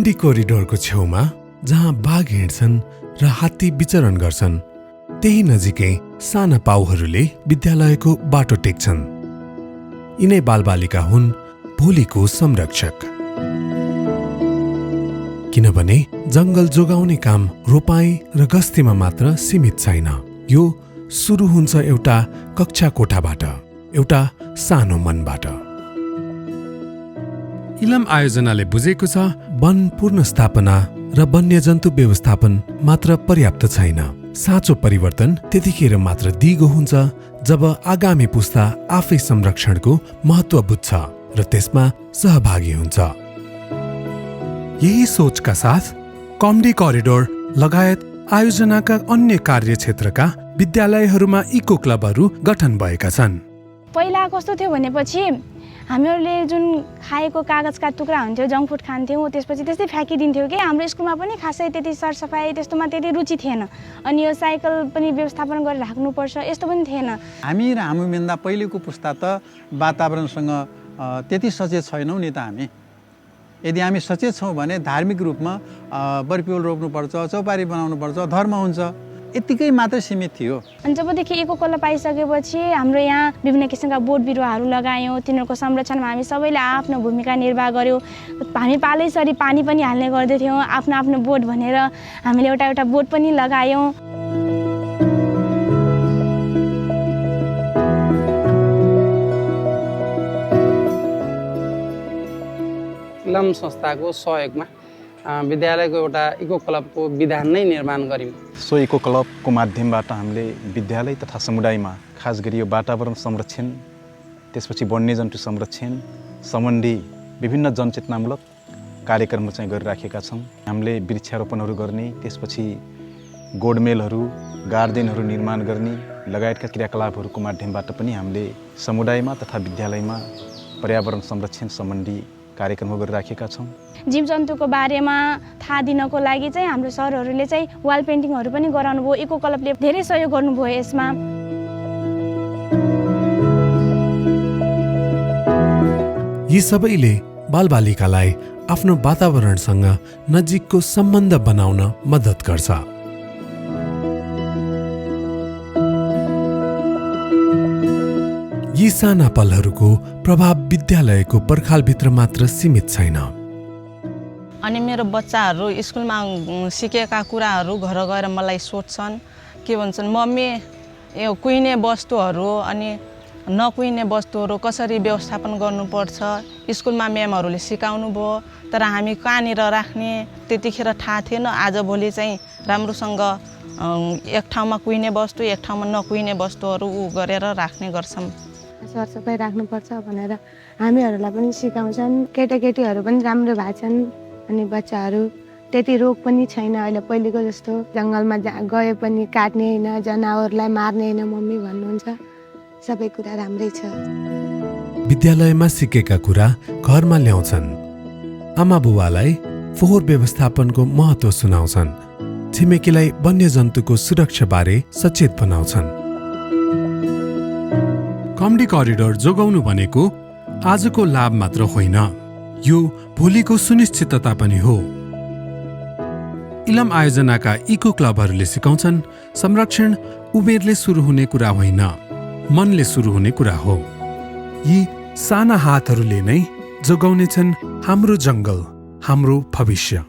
कम्डी कोरिडोरको छेउमा जहाँ बाघ हिँड्छन् र हात्ती विचरण गर्छन्, त्यही नजिकै साना पाउहरूले विद्यालयको बाटो टेक्छन्। यिनै बालबालिका हुन् भोलिको संरक्षक। किनभने जंगल जोगाउने काम रोपाई र गस्तीमा मात्र सीमित छैन। यो सुरु हुन्छ एउटा कक्षा कोठाबाट, एउटा सानो मनबाट। इलम आयोजनाले बुझेको छ वन पुनर्स्थापना र वन्यजन्तु व्यवस्थापन मात्र पर्याप्त छैन। साँचो परिवर्तन त्यतिखेर मात्र दिगो हुन्छ जब आगामी पुस्ता आफै संरक्षणको महत्त्व बुझ्छ र त्यसमा सहभागी हुन्छ। यही सोचका साथ कम्डी कोरिडोर लगायत आयोजनाका अन्य कार्यक्षेत्रका विद्यालयहरूमा इको क्लबहरू गठन भएका छन्। पहिला कस्तो थियो भनेपछि हामीहरूले जुन खाएको कागजका टुक्रा हुन्थ्यो, जङ्क फुड खान्थ्यौँ, त्यसपछि त्यस्तै फ्याँकिदिन्थ्यो कि हाम्रो स्कुलमा पनि खासै त्यति सरसफाइ त्यस्तोमा त्यति रुचि थिएन। अनि यो साइकल पनि व्यवस्थापन गरेर राख्नुपर्छ यस्तो पनि थिएन। हामी र हामीभन्दा पहिलेको पुस्ता त वातावरणसँग त्यति सचेत छैनौँ नि त। हामी यदि हामी सचेत छौँ भने धार्मिक रूपमा बरपिउल रोप्नुपर्छ, चौपारी बनाउनुपर्छ, धर्म हुन्छ, यतिकै मात्रै सीमित थियो। अनि जबदेखि इको क्लब पाइसकेपछि हाम्रो यहाँ विभिन्न किसिमका बोट बिरुवाहरू लगायौँ। तिनीहरूको संरक्षणमा हामी सबैले आफ्नो भूमिका निर्वाह गऱ्यौँ। हामी पालैसरी पानी पनि हाल्ने गर्दैथ्यौँ। आफ्नो आफ्नो बोट भनेर हामीले एउटा एउटा बोट पनि लगायौँ। इलम संस्थाको सहयोगमा विद्यालयको एउटा इको क्लबको विधान नै निर्माण गर्यौँ। सो इको क्लबको माध्यमबाट हामीले विद्यालय तथा समुदायमा खास गरी यो वातावरण संरक्षण, त्यसपछि वन्यजन्तु संरक्षण सम्बन्धी विभिन्न जनचेतनामूलक कार्यक्रमहरू चाहिँ गरिराखेका छौँ। हामीले वृक्षारोपणहरू गर्ने, त्यसपछि गोडमेलहरू, गार्डनहरू निर्माण गर्ने लगायतका क्रियाकलापहरूको माध्यमबाट पनि हामीले समुदायमा तथा विद्यालयमा पर्यावरण संरक्षण सम्बन्धी कार्यक्रमहरू गरिराखेका छौँ। जीवजन्तुको बारेमा थाहा दिनको लागि चाहिँ हाम्रो सरहरूले चाहिँ वाल पेन्टिङहरू पनि गराउनु भयो। इको क्लबले धेरै सहयोग गर्नुभयो यसमा। यी सबैले बालबालिकालाई आफ्नो वातावरणसँग नजिकको सम्बन्ध बनाउन मद्दत गर्छ। यी साना पलहरूको प्रभाव विद्यालयको पर्खालभित्र मात्र सीमित छैन। अनि मेरो बच्चाहरू स्कुलमा सिकेका कुराहरू घर गएर मलाई सोध्छन्, के भन्छन्, मम्मी यो कुहिने वस्तुहरू अनि नकुहिने वस्तुहरू कसरी व्यवस्थापन गर्नुपर्छ स्कुलमा म्यामहरूले सिकाउनु भयो, तर हामी कहाँनिर राख्ने त्यतिखेर थाहा थिएन। आजभोलि चाहिँ राम्रोसँग एक ठाउँमा कुहिने वस्तु एक ठाउँमा नकुहिने वस्तुहरू गरेर राख्ने गर्छौँ। सरसफाइ राख्नुपर्छ भनेर हामीहरूलाई पनि सिकाउँछन्। केटाकेटीहरू पनि राम्रो भएको छन्। अनि बच्चाहरू त्यति रोग पनि छैन अहिले पहिलेको जस्तो। जङ्गलमा गए पनि काट्ने होइन, जनावरलाई मार्ने होइन मम्मी भन्नुहुन्छ। सबै कुरा राम्रै छ। विद्यालयमा सिकेका कुरा घरमा ल्याउँछन्। आमा बुवालाई फोहोर व्यवस्थापनको महत्त्व सुनाउँछन्। छिमेकीलाई वन्यजन्तुको सुरक्षाबारे सचेत बनाउँछन्। कम्डी कोरिडोर जोगाउनु भनेको आजको लाभ मात्र होइन, यो भोलिको सुनिश्चितता पनि हो। इलम आयोजनाका इको क्लबहरूले सिकाउँछन् संरक्षण उमेरले सुरु हुने कुरा होइन, मनले सुरु हुने कुरा हो। यी साना हातहरूले नै जोगाउनेछन् हाम्रो जङ्गल, हाम्रो भविष्य।